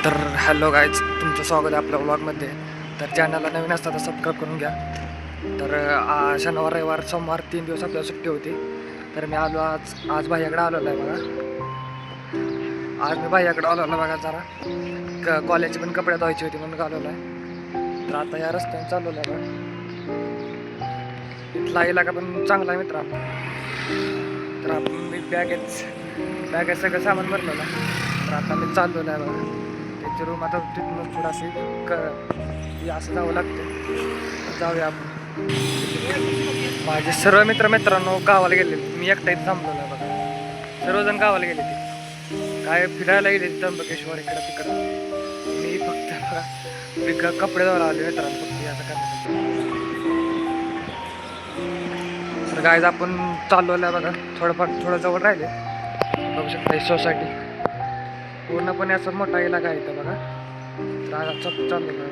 तर hello guys, तुमचं स्वागत आहे आपल्या व्लॉगमध्ये. तर चॅनलला नवीन असतात तर सबस्क्राईब करून घ्या. तर शनिवार रविवार सोमवार 3 दिवस आपल्याला सुट्टी होती. तर मी आलो आज भाईयाकडे आलेलो आहे बघा. आज मी भाईयाकडे आलेलो बघा. जरा कॉलेजचे पण कपडे धुवायचे होते म्हणून आलेलो आहे. तर आता या रस्त्याने चालवलं आहे बघा. इथला इलाका पण चांगला आहे मित्रा. तर आपण मी बॅगेत सगळं सामान भरलेलं आहे. तर आता मी चाललेलो आहे बघा. त्याची रूम आता तिथून थोडाशी असं जावं लागतं. जाऊया आपण. माझे सर्व मित्रांनो गावाला गेलेले. मी एकटा इथं थांबलेलो आहे बघा. सर्वजण गावाला गेले ते काय फिरायला गेले त्र्यंबकेश्वर इकडं तिकडं. मी फक्त बघा कपडे धुवायला आले मित्रांनो, फक्त असं करण्यासाठी. तर गाईज आपण चाललेलं आहे बघा. थोडं जवळ राहिले. बघू शकता सोसायटी पूर्णपणे असं मोठा इलाका आहे इथं बघा. तर चाललेलं आहे.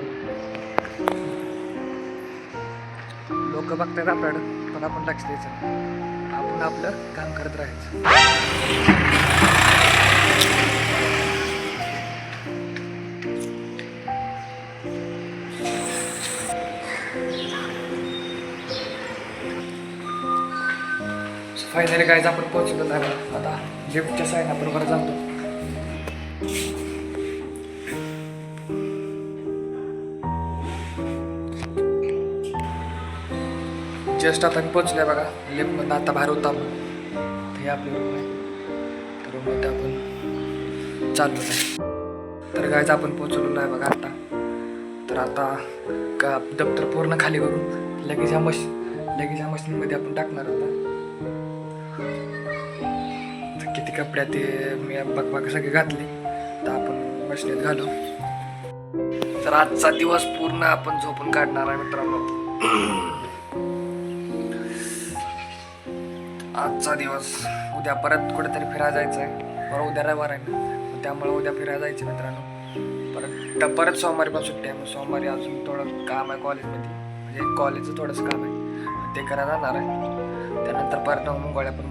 लोक बघतात आपल्याकडं पण आपण लक्ष द्यायचं. आपण आपलं काम करत राहायचं. फायनली गाईज आपण पोहोचलो आहे. आता लिफ्टच्या साईड आपण बरं जातो. जस्ट आता मी पोचले बघा. लिफ्टमधून आता बाहेर होतो आपण. हे आपली रूम आहे. तर रूममध्ये आपण चाललो आहे. तर गायचं आपण पोचलेलो आहे बघा आता. तर आता का दप्तर पूर्ण खाली करून लगेच ह्या मशीनमध्ये आपण टाकणार आता. किती कपडे ते मी बघ सगळे घातले. तर आपण मशीनीत घालू. तर आजचा दिवस पूर्ण आपण झोपून काढणार आहे मित्रांनो. आजचा दिवस. उद्या परत कुठेतरी फिरायला जायचं आहे. बरं उद्या रविवार आहे ना, त्यामुळे उद्या फिरायला जायचं मित्रांनो. परत सोमवारी पण सुट्टी आहे. मग सोमवारी अजून थोडं काम आहे कॉलेजमध्ये. म्हणजे कॉलेजचं थोडंसं काम आहे ते करायला जाणार आहे. त्यानंतर परत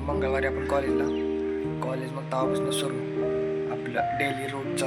मंगळवारी आपण कॉलेज मग तेव्हापासून सुरू आपलं डेली रोजचा.